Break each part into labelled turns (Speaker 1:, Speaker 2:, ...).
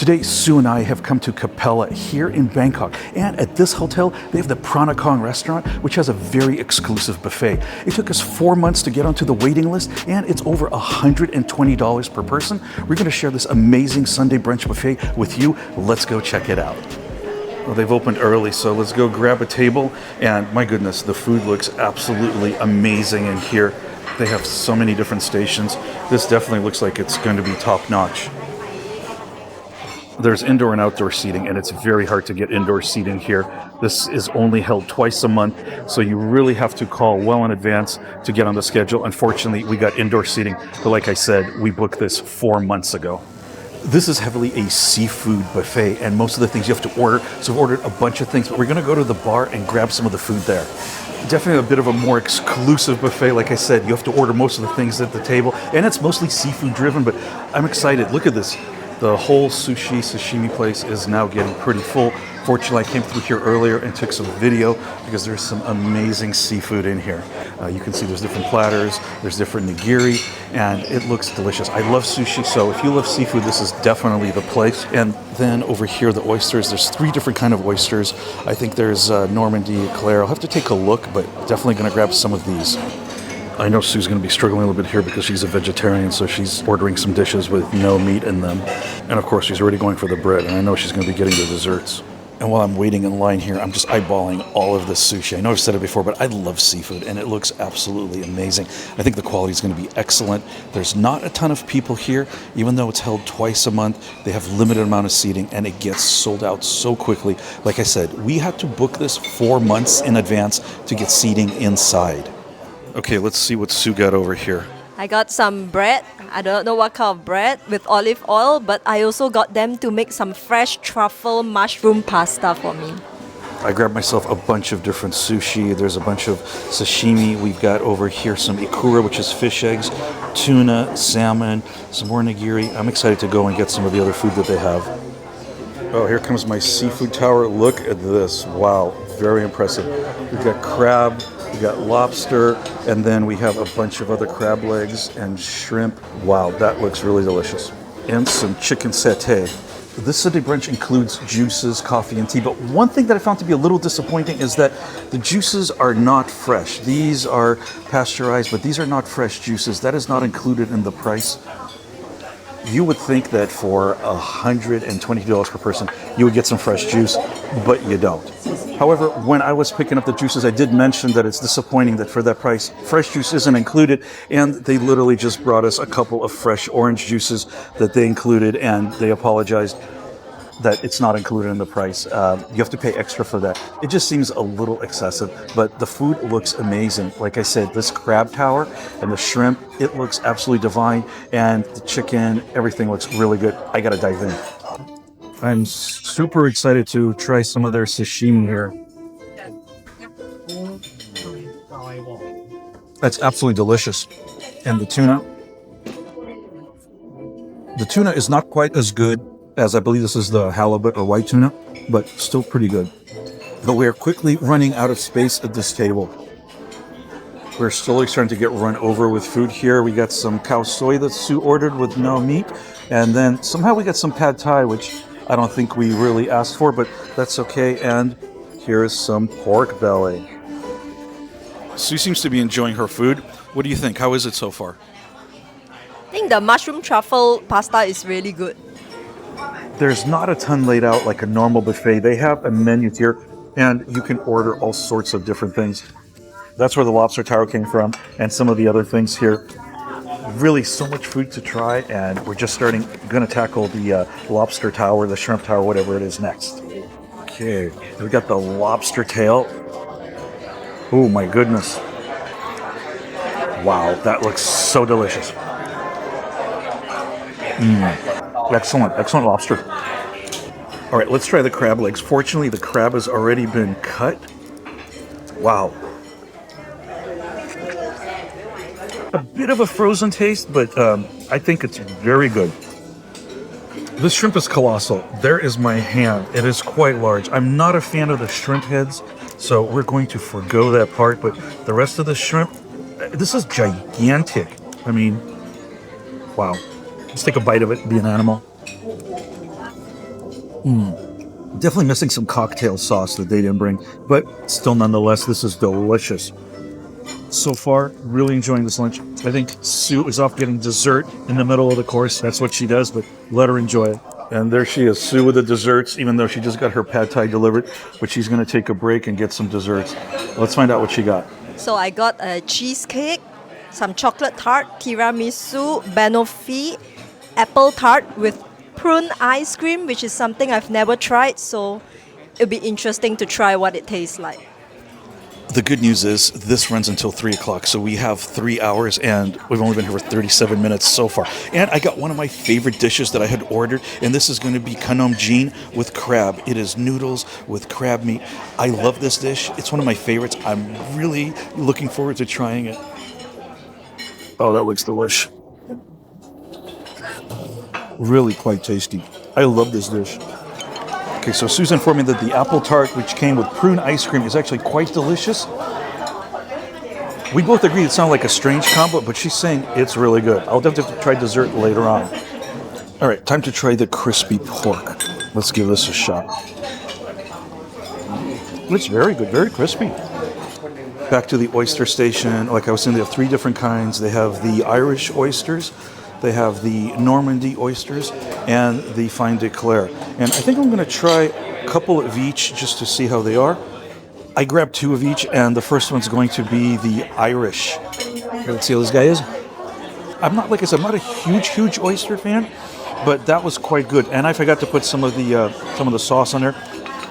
Speaker 1: Today, Sue and I have come to Capella here in Bangkok. And at this hotel, they have the Phra Nakhon restaurant, which has a very exclusive buffet. It took us 4 months to get onto the waiting list, and it's over $120 per person. We're going to share this amazing Sunday brunch buffet with you. Let's go check it out. Well, they've opened early, so let's go grab a table. And my goodness, the food looks absolutely amazing in here. They have so many different stations. This definitely looks like it's going to be top-notch. There's indoor and outdoor seating, and it's very hard to get indoor seating here. This is only held twice a month, so you really have to call well in advance to get on the schedule. Unfortunately, we got indoor seating, but like I said, we booked this 4 months ago. This is heavily a seafood buffet, and most of the things you have to order. So we've ordered a bunch of things, but we're going to go to the bar and grab some of the food there. Definitely a bit of a more exclusive buffet. Like I said, you have to order most of the things at the table, and it's mostly seafood driven, but I'm excited. Look at this. The whole sushi, sashimi place is now getting pretty full. Fortunately, I came through here earlier and took some video because there's some amazing seafood in here. You can see there's different platters, there's different nigiri, and it looks delicious. I love sushi, so if you love seafood, this is definitely the place. And then over here, the oysters, there's 3 different kind of oysters. I think there's Normandy, Eclair. I'll have to take a look, but definitely going to grab some of these. I know Sue's going to be struggling a little bit here because she's a vegetarian, so she's ordering some dishes with no meat in them. And of course, she's already going for the bread, and I know she's going to be getting the desserts. And while I'm waiting in line here, I'm just eyeballing all of this sushi. I know I've said it before, but I love seafood, and it looks absolutely amazing. I think the quality is going to be excellent. There's not a ton of people here, even though it's held twice a month. They have limited amount of seating, and it gets sold out so quickly. Like I said, we had to book this 4 months in advance to get seating inside. Okay, let's see what Sue got over here.
Speaker 2: I got some bread. I don't know what kind of bread with olive oil, but I also got them to make some fresh truffle mushroom pasta for me.
Speaker 1: I grabbed myself a bunch of different sushi. There's a bunch of sashimi. We've got over here some ikura, which is fish eggs, tuna, salmon, some more nigiri. I'm excited to go and get some of the other food that they have. Oh, here comes my seafood tower. Look at this. Wow, very impressive. We've got crab. We got lobster, and then we have a bunch of other crab legs and shrimp. Wow, that looks really delicious. And some chicken satay. This Sunday brunch includes juices, coffee, and tea, but one thing that I found to be a little disappointing is that the juices are not fresh. These are pasteurized, but these are not fresh juices. That is not included in the price. You would think that for $120 per person, you would get some fresh juice, but you don't. However, when I was picking up the juices, I did mention that it's disappointing that for that price, fresh juice isn't included, and they literally just brought us a couple of fresh orange juices that they included, and they apologized that it's not included in the price. You have to pay extra for that. It just seems a little excessive, but the food looks amazing. Like I said, this crab tower and the shrimp, it looks absolutely divine, and the chicken, everything looks really good. I gotta dive in. I'm super excited to try some of their sashimi here. That's absolutely delicious. And the tuna is not quite as good as I believe this is the halibut or white tuna, but still pretty good. But we're quickly running out of space at this table. We're slowly starting to get run over with food here. We got some cow soy that Sue ordered with no meat, and then somehow we got some pad thai, which I don't think we really asked for, but that's okay. And here's some pork belly. Sue seems to be enjoying her food. What do you think? How is it so far?
Speaker 2: I think the mushroom truffle pasta is really good.
Speaker 1: There's not a ton laid out like a normal buffet. They have a menu here, and you can order all sorts of different things. That's where the lobster tower came from, and some of the other things here. Really so much food to try, and we're just going to tackle the lobster tower, the shrimp tower, whatever it is next. Okay, we got the lobster tail. Oh my goodness. Wow, that looks so delicious. Excellent lobster. All right, let's try the crab legs. Fortunately, the crab has already been cut. Wow. A bit of a frozen taste, but I think it's very good. This shrimp is colossal. There is my hand. It is quite large. I'm not a fan of the shrimp heads, so we're going to forgo that part, but the rest of the shrimp, this is gigantic. I mean, wow. Let's take a bite of it, be an animal. Definitely missing some cocktail sauce that they didn't bring, but still nonetheless, this is delicious. So far, really enjoying this lunch. I think Sue is off getting dessert in the middle of the course. That's what she does, but let her enjoy it. And there she is, Sue with the desserts, even though she just got her pad thai delivered, but she's going to take a break and get some desserts. Let's find out what she got.
Speaker 2: So I got a cheesecake, some chocolate tart, tiramisu, banoffee, apple tart with prune ice cream, which is something I've never tried, so it'll be interesting to try what it tastes like.
Speaker 1: The good news is this runs until 3 o'clock, so we have 3 hours, and we've only been here for 37 minutes so far. And I got one of my favorite dishes that I had ordered, and this is going to be kanom jin with crab. It is noodles with crab meat. I love this dish. It's one of my favorites. I'm really looking forward to trying it. Oh, that looks delish. Really quite tasty. I love this dish. Okay, so Susan informed me that the apple tart, which came with prune ice cream, is actually quite delicious. We both agree it sounded like a strange combo, but she's saying it's really good. I'll definitely have to try dessert later on. All right, time to try the crispy pork. Let's give this a shot. It's very good, very crispy. Back to the oyster station. Like I was saying, they have 3 different kinds. They have the Irish oysters, they have the Normandy oysters, and the Fin de Claire. And I think I'm going to try a couple of each just to see how they are. I grabbed 2 of each, and the first one's going to be the Irish. Let's see how this guy is. I'm not, like I said, I'm not a huge oyster fan, but that was quite good. And I forgot to put some of the sauce on there.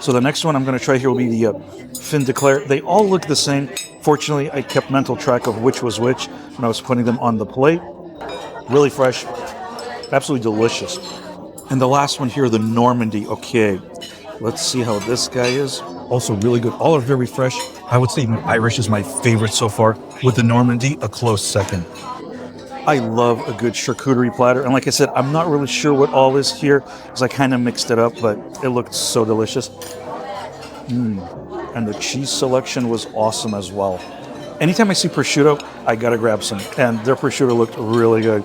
Speaker 1: So the next one I'm going to try here will be the Fin de Claire. They all look the same. Fortunately, I kept mental track of which was which when I was putting them on the plate. Really fresh, absolutely delicious. And the last one here, the Normandy. Okay, let's see how this guy is. Also really good. All are very fresh. I would say Irish is my favorite so far, with the Normandy a close second. I love a good charcuterie platter. And like I said, I'm not really sure what all is here because I kind of mixed it up, but it looked so delicious. And the cheese selection was awesome as well. Anytime I see prosciutto, I gotta grab some. And their prosciutto looked really good.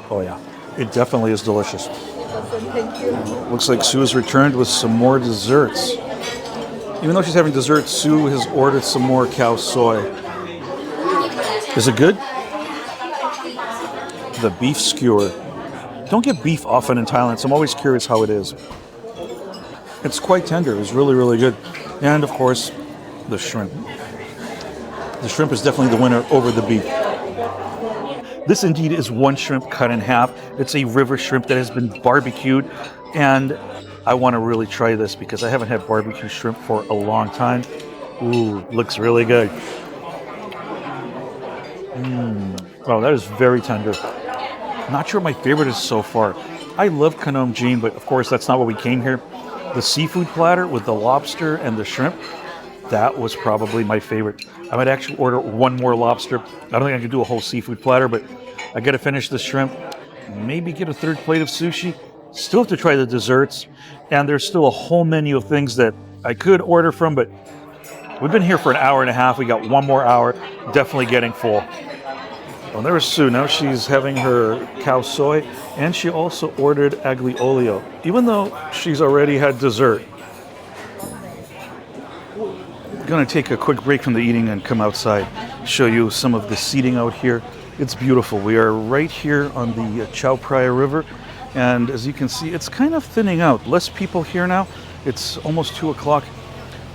Speaker 1: Oh yeah, it definitely is delicious.
Speaker 2: Awesome, thank you.
Speaker 1: Looks like Sue has returned with some more desserts. Even though she's having dessert, Sue has ordered some more cow soy. Is it good? The beef skewer. Don't get beef often in Thailand, so I'm always curious how it is. It's quite tender. It was really, really good. And of course, the shrimp. The shrimp is definitely the winner over the beef. This indeed is one shrimp cut in half. It's a river shrimp that has been barbecued, and I want to really try this because I haven't had barbecue shrimp for a long time. Ooh, looks really good. Oh, that is very tender. Not sure my favorite is so far. I love kanom jin, but of course that's not what we came here. The seafood platter with the lobster and the shrimp, that was probably my favorite. I might actually order one more lobster. I don't think I can do a whole seafood platter, but I got to finish the shrimp. Maybe get a 3rd plate of sushi. Still have to try the desserts. And there's still a whole menu of things that I could order from, but we've been here for an hour and a half. We got 1 more hour. Definitely getting full. Well, there's Sue. Now she's having her cow soy, and she also ordered aglio olio, even though she's already had dessert. Going to take a quick break from the eating and come outside, show you some of the seating out here. It's beautiful. We are right here on the Chao Phraya River, and as you can see, it's kind of thinning out. Less people here now. It's almost 2 o'clock.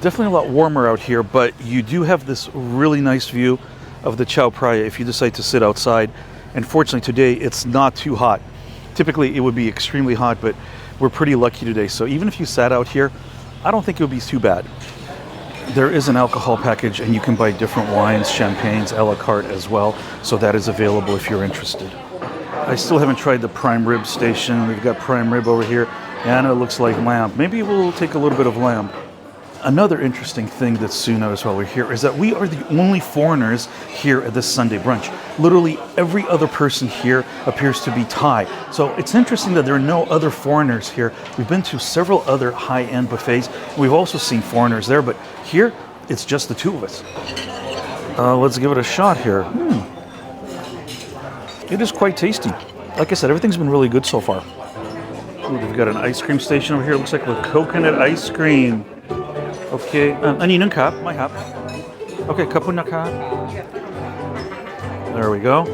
Speaker 1: Definitely a lot warmer out here, but you do have this really nice view of the Chao Phraya if you decide to sit outside. And fortunately today, it's not too hot. Typically, it would be extremely hot, but we're pretty lucky today. So even if you sat out here, I don't think it would be too bad. There is an alcohol package, and you can buy different wines, champagnes, a la carte as well. So that is available if you're interested. I still haven't tried the prime rib station. We've got prime rib over here, and it looks like lamb. Maybe we'll take a little bit of lamb. Another interesting thing that Sue noticed while we're here is that we are the only foreigners here at this Sunday brunch. Literally every other person here appears to be Thai. So it's interesting that there are no other foreigners here. We've been to several other high-end buffets. We've also seen foreigners there, but here it's just the 2 of us. Let's give it a shot here. It is quite tasty. Like I said, everything's been really good so far. Ooh, they've got an ice cream station over here. Looks like with coconut ice cream. Okay, any cup, my cup. Okay, kapuna ka. There we go.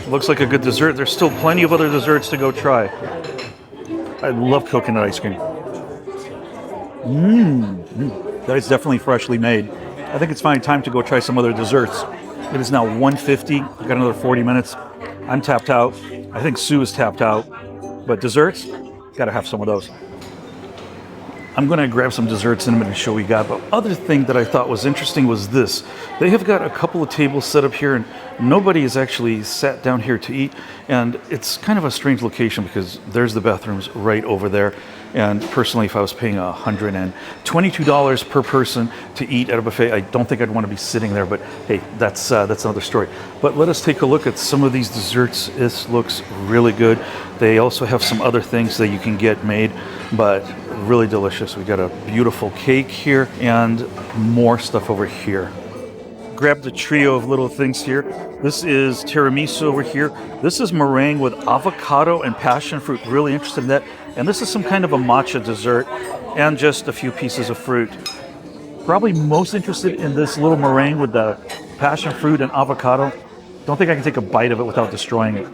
Speaker 1: Looks like a good dessert. There's still plenty of other desserts to go try. I love coconut ice cream. That is definitely freshly made. I think it's finally time to go try some other desserts. It is now 1:50. I've got another 40 minutes. I'm tapped out. I think Sue is tapped out. But desserts, gotta have some of those. I'm gonna grab some desserts in a minute and show what we got. But other thing that I thought was interesting was this. They have got a couple of tables set up here and nobody has actually sat down here to eat. And it's kind of a strange location because there's the bathrooms right over there. And personally, if I was paying $122 per person to eat at a buffet, I don't think I'd want to be sitting there. But hey, that's another story. But let us take a look at some of these desserts. This looks really good. They also have some other things that you can get made, but really delicious. We got a beautiful cake here and more stuff over here. Grabbed a trio of little things here. This is tiramisu over here. This is meringue with avocado and passion fruit. Really interested in that. And this is some kind of a matcha dessert and just a few pieces of fruit. Probably most interested in this little meringue with the passion fruit and avocado. Don't think I can take a bite of it without destroying it.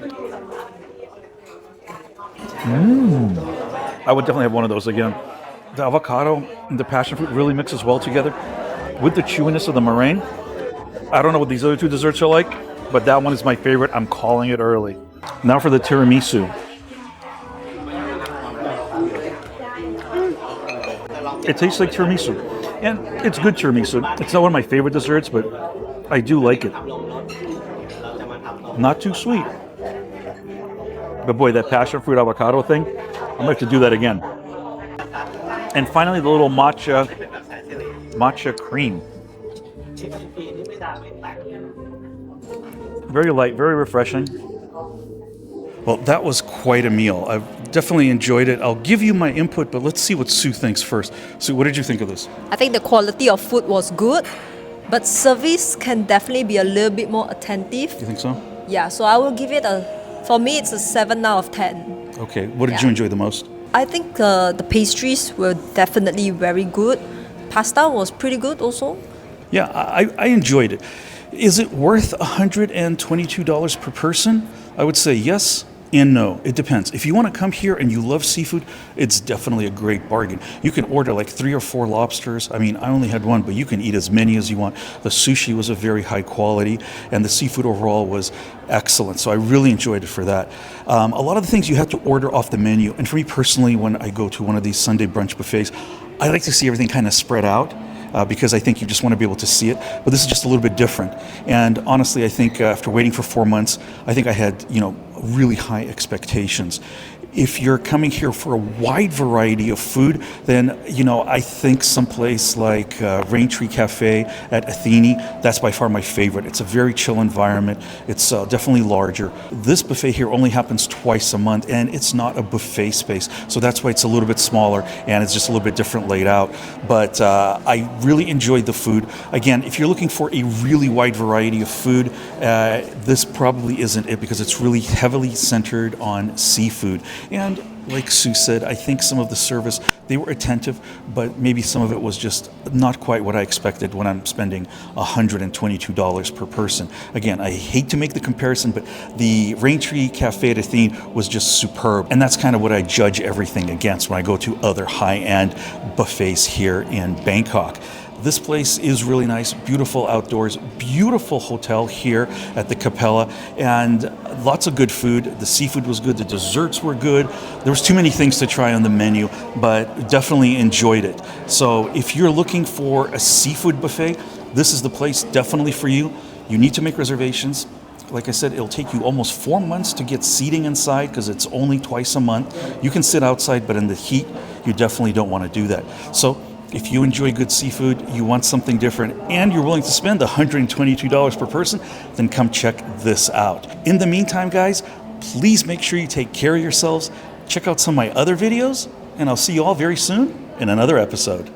Speaker 1: I would definitely have one of those again. The avocado and the passion fruit really mixes well together with the chewiness of the meringue. I don't know what these other two desserts are like, but that one is my favorite. I'm calling it early. Now for the tiramisu. It tastes like tiramisu, and it's good tiramisu. It's not one of my favorite desserts, but I do like it. Not too sweet. But boy, that passion fruit avocado thing, I'm gonna have to do that again. And finally, the little matcha cream. Very light, very refreshing. Well, that was quite a meal. I've definitely enjoyed it. I'll give you my input, but let's see what Sue thinks first. Sue, what did you think of this?
Speaker 2: I think the quality of food was good, but service can definitely be a little bit more attentive.
Speaker 1: You think so?
Speaker 2: Yeah, so I will give it for me, it's a 7 out of 10.
Speaker 1: Okay, what did you enjoy the most?
Speaker 2: I think the pastries were definitely very good. Pasta was pretty good also.
Speaker 1: Yeah, I enjoyed it. Is it worth $122 per person? I would say yes and no. It depends. If you want to come here and you love seafood, it's definitely a great bargain. You can order like 3 or 4 lobsters. I mean, I only had one, but you can eat as many as you want. The sushi was of very high quality, and the seafood overall was excellent. So I really enjoyed it for that. A lot of the things you have to order off the menu. And for me personally, when I go to one of these Sunday brunch buffets, I like to see everything kind of spread out. Because I think you just want to be able to see it. But this is just a little bit different. And honestly, I think after waiting for 4 months, I think I had, really high expectations. If you're coming here for a wide variety of food, then, I think someplace like Raintree Cafe at Athene, that's by far my favorite. It's a very chill environment. It's definitely larger. This buffet here only happens twice a month, and it's not a buffet space. So that's why it's a little bit smaller, and it's just a little bit different laid out. But I really enjoyed the food. Again, if you're looking for a really wide variety of food, this probably isn't it, because it's really heavily centered on seafood. And like Sue said, I think some of the service, they were attentive, but maybe some of it was just not quite what I expected when I'm spending $122 per person. Again, I hate to make the comparison, but the Raintree Cafe at Athene was just superb. And that's kind of what I judge everything against when I go to other high-end buffets here in Bangkok. This place is really nice, beautiful outdoors, beautiful hotel here at the Capella, and lots of good food. The seafood was good, the desserts were good. There was too many things to try on the menu, but definitely enjoyed it. So if you're looking for a seafood buffet, this is the place definitely for you. You need to make reservations. Like I said, it'll take you almost 4 months to get seating inside because it's only twice a month. You can sit outside, but in the heat, you definitely don't want to do that. So if you enjoy good seafood, you want something different, and you're willing to spend $122 per person, then come check this out. In the meantime, guys, please make sure you take care of yourselves. Check out some of my other videos, and I'll see you all very soon in another episode.